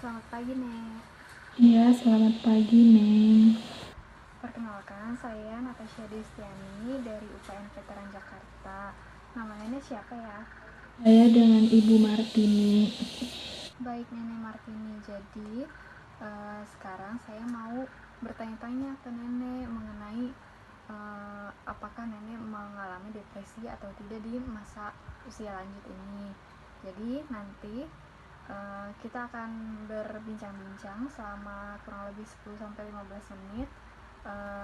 Selamat pagi, Nek. Iya, selamat pagi, Neng. Perkenalkan, saya Natasha Destiani dari UPN Veteran Jakarta. Nama Nenek siapa ya? Saya dengan Ibu Martini. Baik, Nenek Martini. Jadi, sekarang saya mau bertanya-tanya ke Nenek mengenai apakah Nenek mengalami depresi atau tidak di masa usia lanjut ini. Jadi, nanti kita akan berbincang-bincang selama kurang lebih 10-15 menit.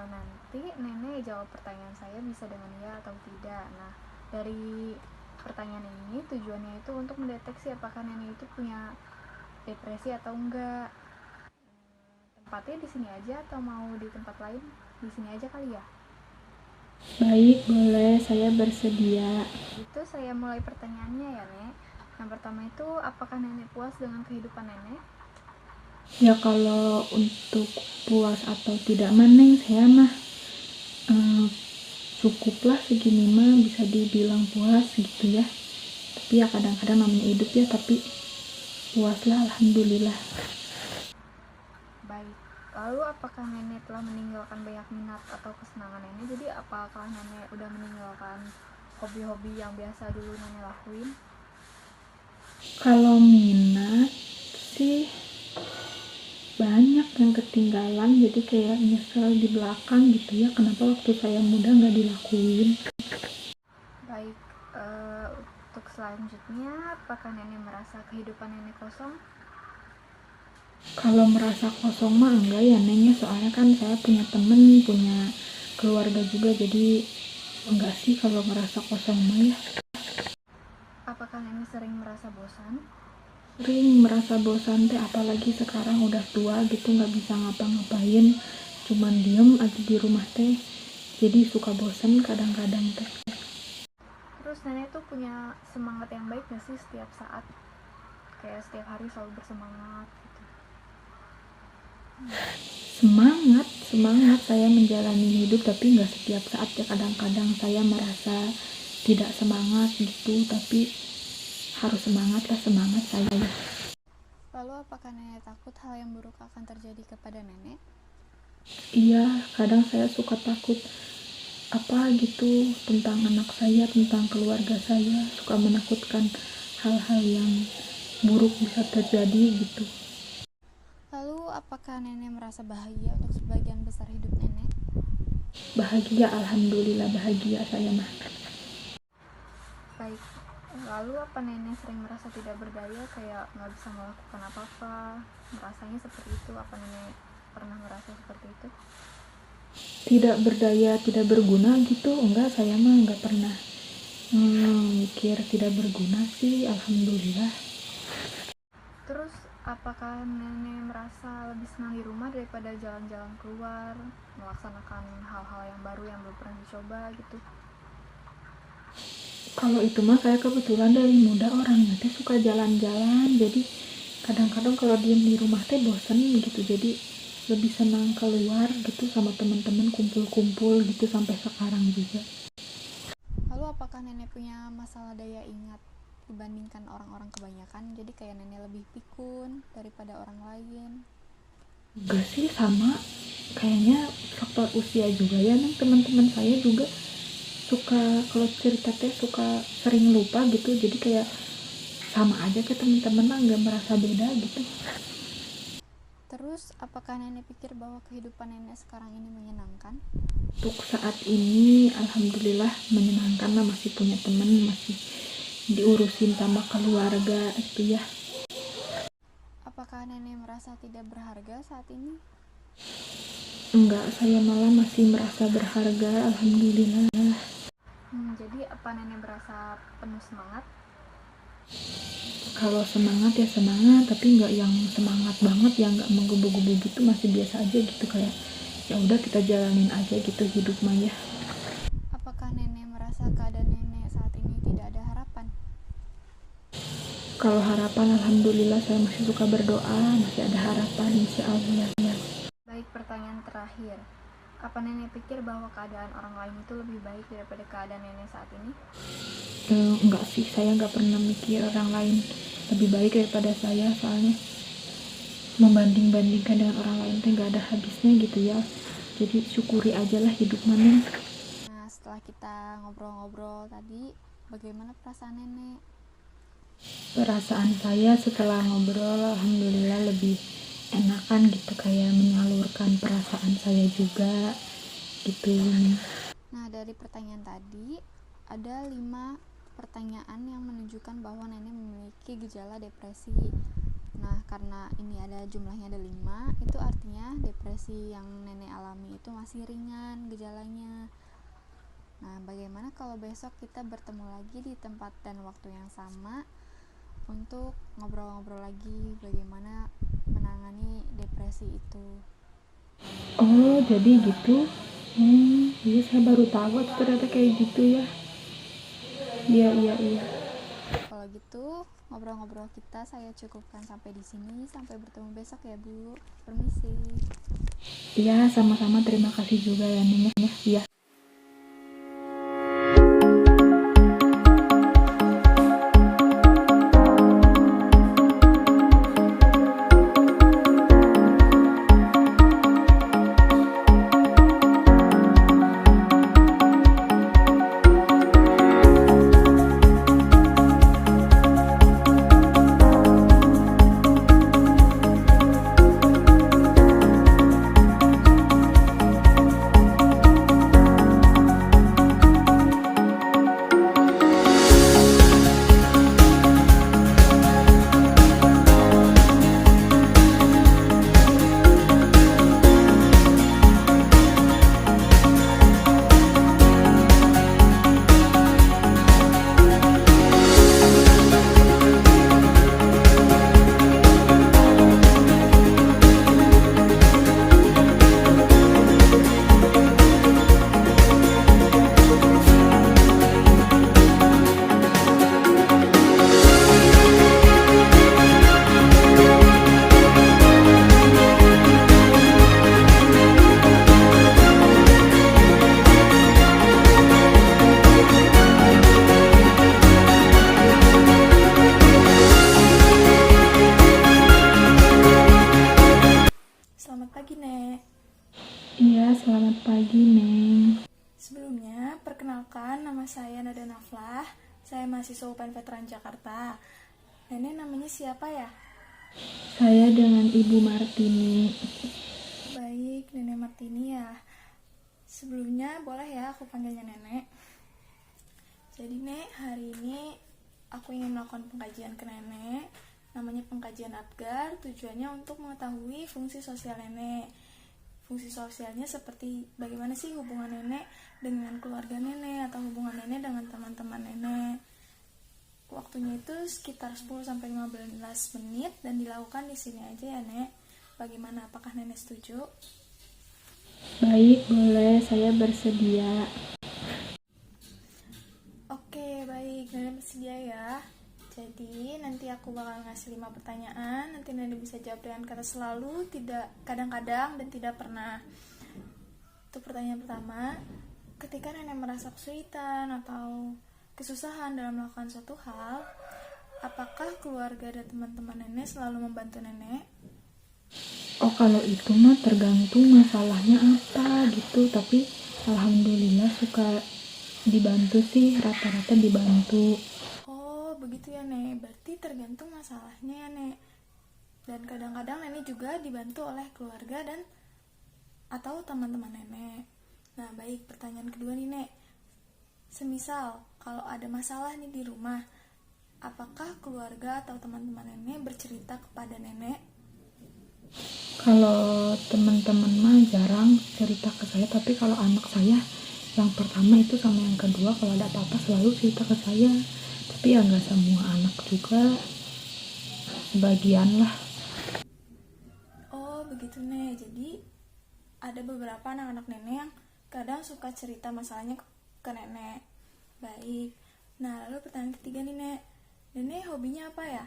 Nanti Nenek jawab pertanyaan saya bisa dengan ya atau tidak. Nah, dari pertanyaan ini tujuannya itu untuk mendeteksi apakah Nenek itu punya depresi atau enggak. Tempatnya di sini aja atau mau di tempat lain? Di sini aja kali ya. Baik, boleh. Saya bersedia. Itu saya mulai pertanyaannya ya, Nek. Yang pertama itu, apakah Nenek puas dengan kehidupan Nenek? Ya, kalau untuk puas atau tidak Neng, saya mah cukuplah segini mah bisa dibilang puas gitu ya. Tapi ya kadang-kadang namanya hidup ya, tapi puaslah, alhamdulillah. Baik. Lalu apakah Nenek telah meninggalkan banyak minat atau kesenangan Nenek? Jadi apakah Nenek udah meninggalkan hobi-hobi yang biasa dulu Nenek lakuin? Kalau minat sih banyak yang ketinggalan, jadi kayak nyesel di belakang gitu ya, kenapa waktu saya muda nggak dilakuin. Baik, untuk selanjutnya, apakah Nenek merasa kehidupan Nenek kosong? Kalau merasa kosong mah enggak ya Neng ya, soalnya kan saya punya temen, punya keluarga juga, jadi enggak sih kalau merasa kosong mah ya. Apakah Nenek sering merasa bosan? Sering merasa bosan teh, apalagi sekarang udah tua gitu, nggak bisa ngapa-ngapain, cuman diem aja di rumah teh, jadi suka bosan kadang-kadang teh. Terus Nenek tuh punya semangat yang baik gak sih setiap saat? Kayak setiap hari selalu bersemangat gitu. Semangat, semangat saya menjalani hidup, tapi nggak setiap saat ya, kadang-kadang saya merasa tidak semangat gitu, tapi harus semangat lah, semangat saya. Lalu apakah Nenek takut hal yang buruk akan terjadi kepada Nenek? Iya, kadang saya suka takut apa gitu tentang anak saya, tentang keluarga saya, suka menakutkan hal-hal yang buruk bisa terjadi gitu. Lalu apakah Nenek merasa bahagia untuk sebagian besar hidup Nenek? Bahagia, alhamdulillah bahagia saya mah. Baik, lalu apa Nenek sering merasa tidak berdaya, kayak nggak bisa melakukan apa-apa? Merasanya seperti itu, apa Nenek pernah merasa seperti itu? Tidak berdaya, tidak berguna gitu, enggak, saya mah enggak pernah mikir tidak berguna sih, alhamdulillah. Terus apakah Nenek merasa lebih senang di rumah daripada jalan-jalan keluar, melaksanakan hal-hal yang baru yang belum pernah dicoba gitu? Kalau itu mah saya kebetulan dari muda orangnya teh suka jalan-jalan, jadi kadang-kadang kalau diem di rumah teh bosen gitu, jadi lebih senang keluar gitu sama teman-teman, kumpul-kumpul gitu sampai sekarang juga. Lalu apakah Nenek punya masalah daya ingat dibandingkan orang-orang kebanyakan? Jadi kayak Nenek lebih pikun daripada orang lain? Enggak sih, sama kayaknya faktor usia juga ya nih, teman-teman saya juga suka kalau cerita teh suka sering lupa gitu, jadi kayak sama aja ke teman-teman mah, nggak merasa beda gitu. Terus apakah Nenek pikir bahwa kehidupan Nenek sekarang ini menyenangkan? Untuk saat ini alhamdulillah menyenangkan lah, masih punya teman, masih diurusin sama keluarga itu ya. Apakah Nenek merasa tidak berharga saat ini? Enggak, saya malah masih merasa berharga, alhamdulillah. Jadi apa Nenek berasa penuh semangat? Kalau semangat ya semangat, tapi nggak yang semangat banget, yang nggak menggebu-gebu gitu, masih biasa aja gitu, kayak ya udah kita jalanin aja gitu hidup Maya. Apakah Nenek merasa keadaan Nenek saat ini tidak ada harapan? Kalau harapan, alhamdulillah saya masih suka berdoa, masih ada harapan insya Allah ya. Baik, pertanyaan terakhir. Apa Nenek pikir bahwa keadaan orang lain itu lebih baik daripada keadaan Nenek saat ini? Enggak sih, saya nggak pernah mikir orang lain lebih baik daripada saya, soalnya membanding-bandingkan dengan orang lain teh gak ada habisnya gitu ya. Jadi syukuri aja lah hidup mana. Nah, setelah kita ngobrol-ngobrol tadi, bagaimana perasaan nenek? Perasaan saya setelah ngobrol alhamdulillah lebih enakan gitu, kayak menyalurkan perasaan saya juga gitu. Nah, dari pertanyaan tadi ada 5 pertanyaan yang menunjukkan bahwa nenek memiliki gejala depresi. Nah, karena ini ada jumlahnya ada 5, itu artinya depresi yang nenek alami itu masih ringan gejalanya. Nah, bagaimana kalau besok kita bertemu lagi di tempat dan waktu yang sama untuk ngobrol-ngobrol lagi bagaimana menangani depresi itu. Oh, jadi gitu. Iya, saya baru tahu ternyata kayak gitu ya. Iya. Kalau gitu, ngobrol-ngobrol kita saya cukupkan sampai di sini. Sampai bertemu besok ya, Bu. Permisi. Iya, sama-sama, terima kasih juga ya Neng ya. Iya. Selamat pagi, Nek. Iya, selamat pagi Neng. Sebelumnya, perkenalkan nama saya Nada Naflah. Saya mahasiswa UPN Veteran Jakarta. Nenek namanya siapa ya? Saya dengan Ibu Martini. Baik, Nenek Martini ya. Sebelumnya, boleh ya aku panggilnya Nenek. Jadi, Nek, hari ini aku ingin melakukan pengkajian ke Nenek. Namanya pengkajian Apgar, tujuannya untuk mengetahui fungsi sosial nenek. Fungsi sosialnya seperti bagaimana sih hubungan nenek dengan keluarga nenek atau hubungan nenek dengan teman-teman nenek. Waktunya itu sekitar 10-15 menit dan dilakukan di sini aja ya, Nek. Bagaimana, apakah nenek setuju? Baik, boleh, saya bersedia. Oke, baik, nenek bersedia ya. Jadi nanti aku bakal ngasih 5 pertanyaan. Nanti nenek bisa jawab dengan kata selalu, tidak, kadang-kadang, dan tidak pernah. Itu pertanyaan pertama. Ketika nenek merasa kesulitan atau kesusahan dalam melakukan suatu hal, apakah keluarga dan teman-teman nenek selalu membantu nenek? Oh, kalau itu mah tergantung masalahnya apa gitu, tapi alhamdulillah suka dibantu sih, rata-rata dibantu. Oh, begitu ya, Nek. Berarti tergantung masalahnya ya, Nek. Dan kadang-kadang nenek juga dibantu oleh keluarga dan atau teman-teman nenek. Nah, baik, pertanyaan kedua nih, Nek. Semisal kalau ada masalah nih di rumah, apakah keluarga atau teman-teman nenek bercerita kepada nenek? Kalau teman-teman mah jarang cerita ke saya, tapi kalau anak saya yang pertama itu sama yang kedua kalau ada apa-apa selalu cerita ke saya. Tapi ya nggak semua anak juga, sebagian lah. Oh, begitu, Nek. Jadi ada beberapa anak-anak nenek yang kadang suka cerita masalahnya ke nenek. Baik. Nah, lalu pertanyaan ketiga nih, Nek. Nenek hobinya apa ya?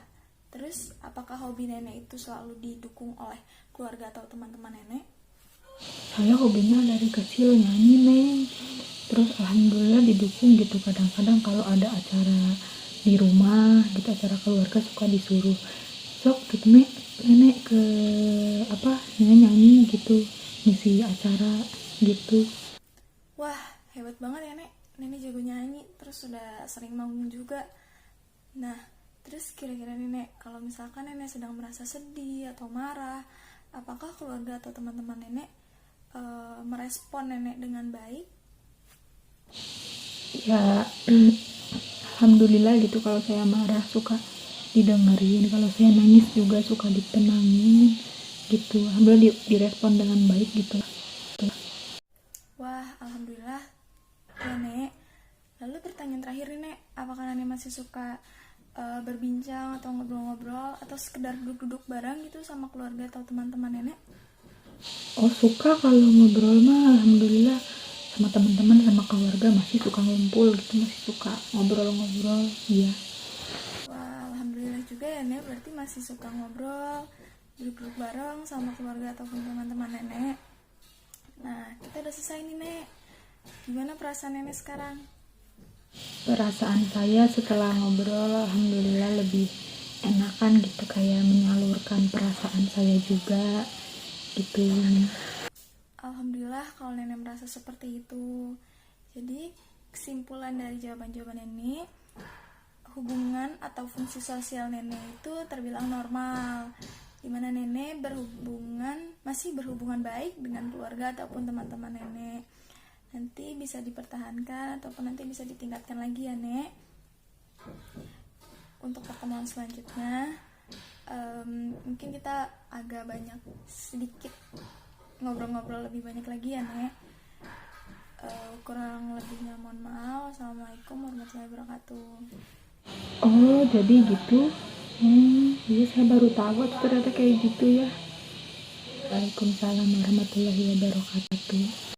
Terus, apakah hobi nenek itu selalu didukung oleh keluarga atau teman-teman nenek? Saya hobinya dari kecil nyanyi Neng, terus alhamdulillah didukung gitu. Kadang-kadang kalau ada acara di rumah gitu, acara keluarga suka disuruh sok gitu nenek ke apa nenek nyanyi gitu ngisi acara gitu. Wah, hebat banget ya, Nek. Nenek jago nyanyi, terus sudah sering manggung juga. Nah, terus kira-kira Nenek, kalau misalkan Nenek sedang merasa sedih atau marah, apakah keluarga atau teman-teman Nenek merespon Nenek dengan baik? Ya alhamdulillah gitu, kalau saya marah suka didengerin, kalau saya nangis juga suka ditenangin gitu. Alhamdulillah direspon dengan baik gitu. Wah, alhamdulillah ya, Nek. Lalu pertanyaan terakhir nih, Nek, apakah Nenek masih suka berbincang atau ngobrol-ngobrol atau sekedar duduk-duduk bareng gitu sama keluarga atau teman-teman Nenek? Oh suka, kalau ngobrol mah alhamdulillah sama teman-teman sama keluarga masih suka ngumpul gitu, masih suka ngobrol-ngobrol. Iya. Wah, alhamdulillah juga ya, Nek, berarti masih suka ngobrol, duduk-duduk bareng sama keluarga ataupun teman-teman Nenek. Nah, kita udah selesai nih, Nek. Gimana perasaan Nenek sekarang? Perasaan saya setelah ngobrol alhamdulillah lebih enakan gitu, kayak menyalurkan perasaan saya juga gitu. Alhamdulillah kalau Nenek merasa seperti itu. Jadi, kesimpulan dari jawaban-jawaban Nenek, hubungan atau fungsi sosial Nenek itu terbilang normal, dimana Nenek masih berhubungan baik dengan keluarga ataupun teman-teman Nenek. Nanti bisa dipertahankan ataupun nanti bisa ditingkatkan lagi ya, Nek. Untuk pertemuan selanjutnya mungkin kita agak banyak sedikit ngobrol-ngobrol lebih banyak lagi ya, Nek. Kurang lebihnya mohon maaf. Assalamualaikum warahmatullahi wabarakatuh. Oh jadi gitu. Iya saya baru tahu ternyata kayak gitu ya. Waalaikumsalam warahmatullahi wabarakatuh.